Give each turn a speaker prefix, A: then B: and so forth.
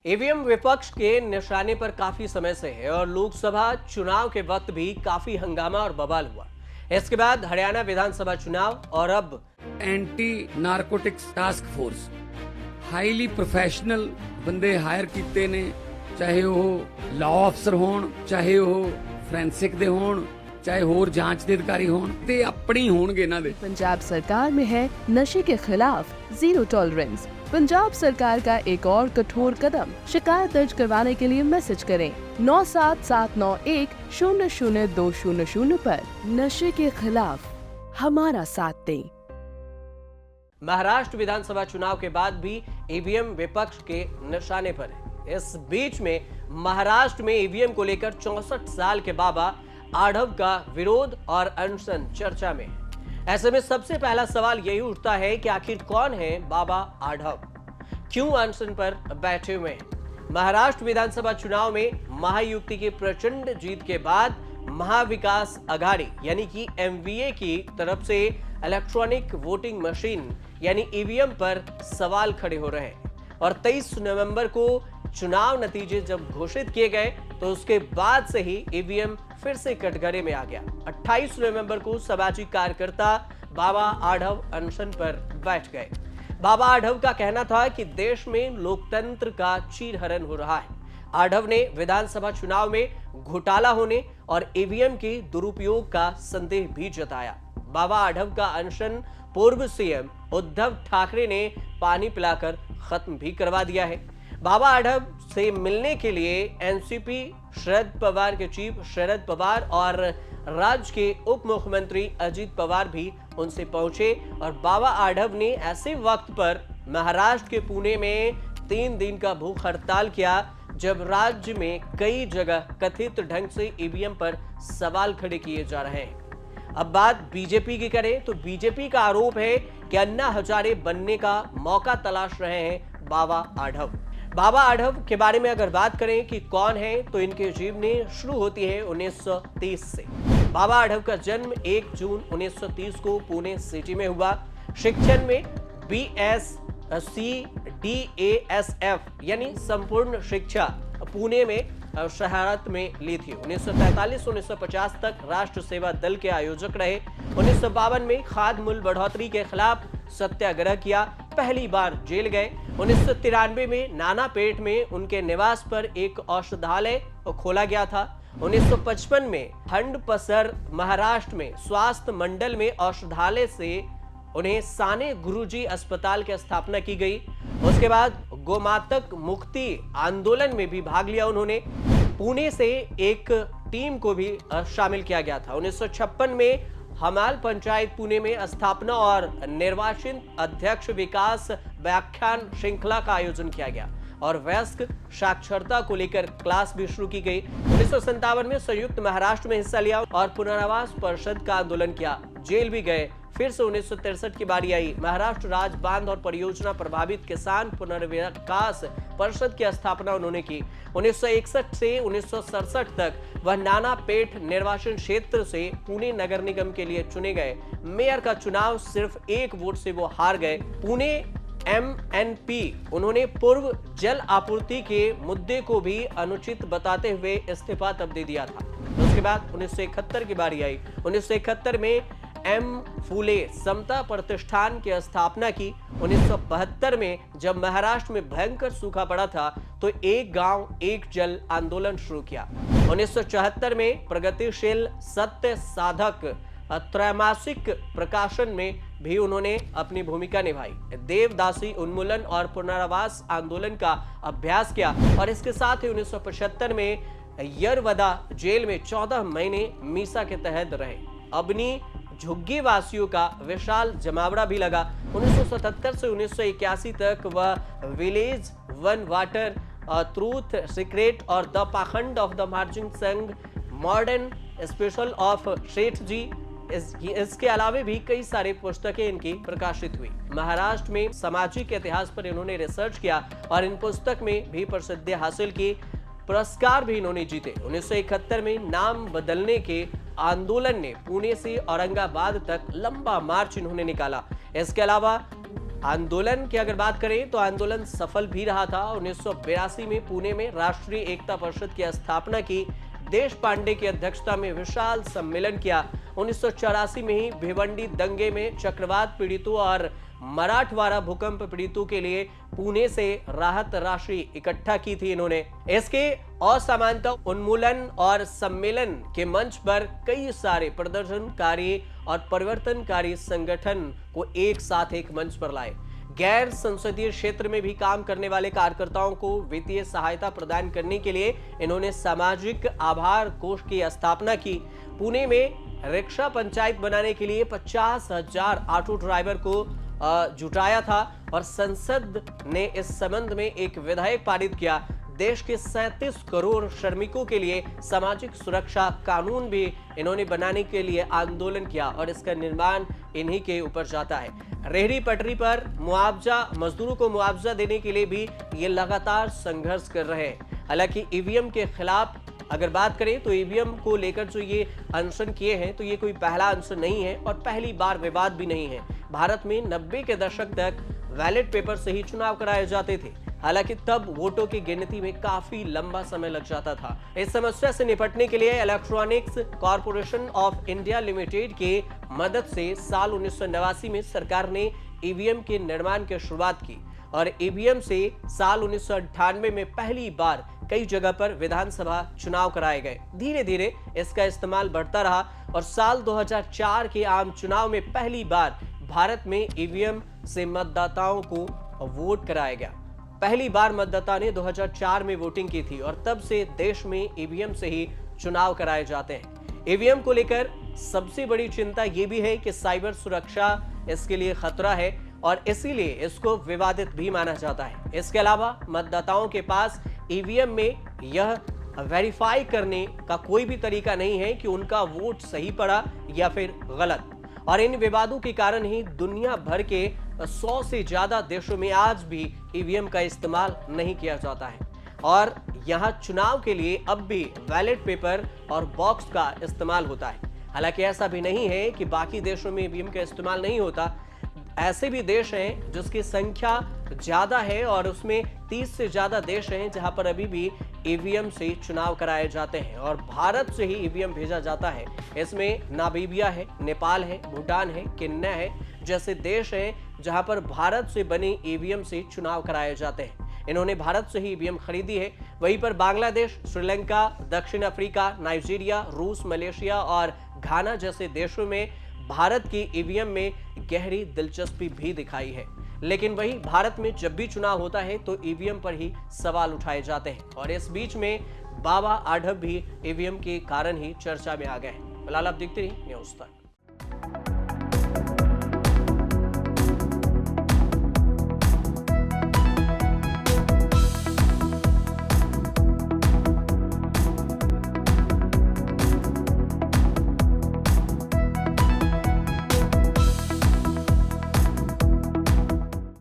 A: EVM विपक्ष के निशाने पर काफी समय से है और लोकसभा चुनाव के वक्त भी काफी हंगामा और बवाल हुआ। इसके बाद हरियाणा विधानसभा चुनाव और अब
B: anti narcotics task force highly professional ਬੰਦੇ ਹਾਇਰ ਕੀਤੇ ਨੇ, ਚਾਹੇ ਉਹ ਲਾਅ ਅਫਸਰ ਹੋਣ, ਚਾਹੇ ਉਹ ਫੋਰੈਂਸਿਕ ਦੇ ਹੋਣ, चाहे होर जांच के अधिकारी होण ते अपनी होणगे इन्हां दे।
C: पंजाब सरकार में है नशे के खिलाफ जीरो टॉलरेंस। पंजाब सरकार का एक और कठोर कदम, शिकायत दर्ज करवाने के लिए मैसेज करें 9779100200 पर। नशे के खिलाफ हमारा साथ दें।
A: महाराष्ट्र विधानसभा चुनाव के बाद भी ईवीएम विपक्ष के निशाने पर है। इस बीच में महाराष्ट्र में ईवीएम को लेकर 64 साल के बाबा आढ़व का विरोध और अनशन चर्चा में है। ऐसे में सबसे पहला सवाल यही उठता है कि आखिर कौन है बाबा आढ़व, क्यों अनशन पर बैठे हुए हैं। महाराष्ट्र विधानसभा चुनाव में महायुति की प्रचंड जीत के बाद महाविकास आघाड़ी यानी कि एमवीए की तरफ से इलेक्ट्रॉनिक वोटिंग मशीन यानी ईवीएम पर सवाल खड़े हो रहे हैं और 23 नवंबर को चुनाव नतीजे जब घोषित किए गए तो उसके बाद से ही ईवीएम फिर से कटघरे में आ गया। 28 नवंबर को सामाजिक कार्यकर्ता बाबा आढ़व अनशन पर बैठ गए। बाबा आढ़व का कहना था कि देश में लोकतंत्र का चीरहरण हो रहा है। आढ़व ने विधानसभा चुनाव में घोटाला होने और ईवीएम के दुरुपयोग का संदेह भी जताया। बाबा आढ़व का अनशन पूर्व सीएम उद्धव ठाकरे ने पानी पिलाकर खत्म भी करवा दिया है। बाबा आढ़व से मिलने के लिए एनसीपी शरद पवार के चीफ शरद पवार और राज्य के उप मुख्यमंत्री अजित पवार भी उनसे पहुंचे और बाबा आढ़व ने ऐसे वक्त पर महाराष्ट्र के पुणे में 3 दिन का भूख हड़ताल किया जब राज्य में कई जगह कथित ढंग से ईवीएम पर सवाल खड़े किए जा रहे हैं। अब बात बीजेपी की करें तो बीजेपी का आरोप है कि अन्ना हजारे बनने का मौका तलाश रहे हैं बाबा आढ़व। बाबा आढ़व के बारे में अगर बात करें कि कौन है तो इनकी जीवनी शुरू होती है 1930 से। बाबा आढ़व का जन्म 1 जून 1930 को पुणे सिटी में हुआ। शिक्षण में BSc-DASF यानी संपूर्ण शिक्षा पुणे में शहरत में ली थी। 1943-1950 तक राष्ट्र सेवा दल के आयोजक रहे। 1952 में खाद्य मूल्य बढ़ोतरी के खिलाफ सत्याग्रह किया, पहली बार जेल गए। 1993 में नानापेट में उनके निवास पर एक औषधालय खोला गया था। 1955 में हंडपसर महाराष्ट्र में स्वास्थ्य मंडल में औषधालय से उन्हें साने गुरुजी अस्पताल की स्थापना की गई। उसके बाद गोमातक मुक्ति आंदोलन में भी भाग लिया उन्होंने। पुणे से एक टीम को भी शामिल किया गया था। 1956 में हमाल पंचायत पुणे में स्थापना और निर्वाचित अध्यक्ष विकास व्याख्यान श्रृंखला का आयोजन किया गया और वयस्क साक्षरता को लेकर क्लास भी शुरू की गई। 1957 में संयुक्त महाराष्ट्र में हिस्सा लिया और पुनर्वास परिषद का आंदोलन किया, जेल भी गए। फिर से 1963 की बारी आई। महाराष्ट्र राज्य बांध और परियोजना प्रभावित किसान पुनर्विकास परिषद की स्थापना उन्होंने की। 1961 से 1967 तक वह नानापेट निर्वाचन क्षेत्र से पुणे नगर निगम के लिए चुने गए। मेयर का चुनाव सिर्फ 1 वोट से वो हार गए। पुणे MNP उन्होंने पूर्व जल आपूर्ति के मुद्दे को भी अनुचित बताते हुए इस्तीफा तब दे दिया था। उसके बाद 1971 की बारी आई। 1971 में M फूले समता प्रतिष्ठान की स्थापना की। 1972 में जब महाराष्ट्र में भयंकर सूखा पड़ा था तो एक गांव एक जल आंदोलन शुरू किया। 1974 में प्रगतिशील सत्य साधक त्रैमासिक प्रकाशन में भी उन्होंने अपनी भूमिका निभाई। देवदासी उन्मूलन और पुनर्वास आंदोलन का अभ्यास किया और इसके साथ ही 1975 में यरवदा जेल में 14 महीने मीसा के तहत रहे। अबनी झुग्गी वासियों का विशाल जमावड़ा भी लगा। 1977 से 1981 तक वह village one water, truth secret और द पाखंड ऑफ द मार्जिन संघ, मॉडर्न स्पेशल ऑफ शेठ जी, इसके अलावा भी कई सारी पुस्तकें इनकी प्रकाशित हुई। महाराष्ट्र में सामाजिक इतिहास पर इन्होंने रिसर्च किया और इन पुस्तक में भी प्रसिद्धि हासिल की। पुरस्कार भी इन्होंने जीते। 1971 में नाम बदलने के आंदोलन ने पुणे से औरंगाबाद तक लंबा मार्च इन्होंने निकाला। इसके अलावा आंदोलन की अगर बात करें तो आंदोलन सफल भी रहा था। 1982 में पुणे में राष्ट्रीय एकता परिषद की स्थापना की। देश पांडे की अध्यक्षता में विशाल सम्मेलन किया। 1984 में ही भिवंडी दंगे में चक्रवात पीड़ितों और मराठवाड़ा भूकंप पीड़ितों के लिए पुणे से राहत राशि इकट्ठा की थी इन्होंने। इसके असामान्यता उन्मूलन और सम्मेलन के मंच पर कई सारे प्रदर्शनकारी और परिवर्तनकारी संगठन को एक साथ एक मंच पर लाए। गैर संसदीय क्षेत्र में भी काम करने वाले कार्यकर्ताओं को वित्तीय सहायता प्रदान करने के लिए इन्होंने सामाजिक आभार कोष की स्थापना की। पुणे में रिक्शा पंचायत बनाने के लिए 50,000 ऑटो ड्राइवर को जुटाया था और संसद ने इस संबंध में एक विधेयक पारित किया। देश के 37 करोड़ श्रमिकों के लिए सामाजिक सुरक्षा कानून भी इन्होंने बनाने के लिए आंदोलन किया और इसका निर्माण इन्हीं के ऊपर जाता है। रेहड़ी पटरी पर मुआवजा, मजदूरों को मुआवजा देने के लिए भी ये लगातार संघर्ष कर रहे हैं। हालांकि ईवीएम के खिलाफ अगर बात करें तो ईवीएम को लेकर जो ये अनशन किए हैं तो ये कोई पहला अनशन नहीं है और पहली बार विवाद भी नहीं है। भारत में 90 के दशक तक बैलेट पेपर से ही चुनाव कराए जाते थे। हालांकि तब वोटों की गिनती में काफी लंबा समय लग जाता था। इस समस्या से निपटने के लिए electronics corporation of India limited की मदद से साल 1989 में सरकार ने ईवीएम के निर्माण की शुरुआत की और ईवीएम से साल 1998 में पहली बार कई जगह पर विधानसभा चुनाव कराए गए। धीरे धीरे इसका इस्तेमाल बढ़ता रहा और साल 2004 के आम चुनाव में पहली बार भारत में ईवीएम से मतदाताओं को वोट कराया गया। पहली बार मतदाता ने 2004 में वोटिंग की थी और तब से देश में ईवीएम से ही चुनाव कराए जाते हैं। ईवीएम को लेकर सबसे बड़ी चिंता ये भी है कि साइबर सुरक्षा इसके लिए खतरा है और इसीलिए इसको विवादित भी माना जाता है। इसके अलावा मतदाताओं के पास ईवीएम में यह वेरीफाई करने का कोई भी तरीका नहीं है कि उनका वोट सही पड़ा या फिर गलत। और इन विवादों के कारण ही दुनिया भर के 100 से ज्यादा देशों में आज भी ईवीएम का इस्तेमाल नहीं किया जाता है और यहाँ चुनाव के लिए अब भी बैलेट पेपर और बॉक्स का इस्तेमाल होता है। हालांकि ऐसा भी नहीं है कि बाकी देशों में ईवीएम का इस्तेमाल नहीं होता। ऐसे भी देश हैं जिसकी संख्या ज्यादा है और उसमें 30 से ज्यादा देश हैं जहां पर अभी भी ईवीएम से चुनाव कराए जाते हैं और भारत से ही ईवीएम भेजा जाता है। इसमें नामीबिया है, नेपाल है, भूटान है, केन्या है जैसे देश हैं जहां पर भारत से बने ईवीएम से चुनाव कराए जाते हैं। इन्होंने भारत से ही ईवीएम खरीदी है। वहीं पर बांग्लादेश, श्रीलंका, दक्षिण अफ्रीका, नाइजीरिया, रूस, मलेशिया और घाना जैसे देशों में भारत की ईवीएम में गहरी दिलचस्पी भी दिखाई है। लेकिन वही भारत में जब भी चुनाव होता है तो ईवीएम पर ही सवाल उठाए जाते हैं और इस बीच में बाबा आढव भी ईवीएम के कारण ही चर्चा में आ गए हैं। फिलहाल आप देखते रहिए न्यूज़ तक।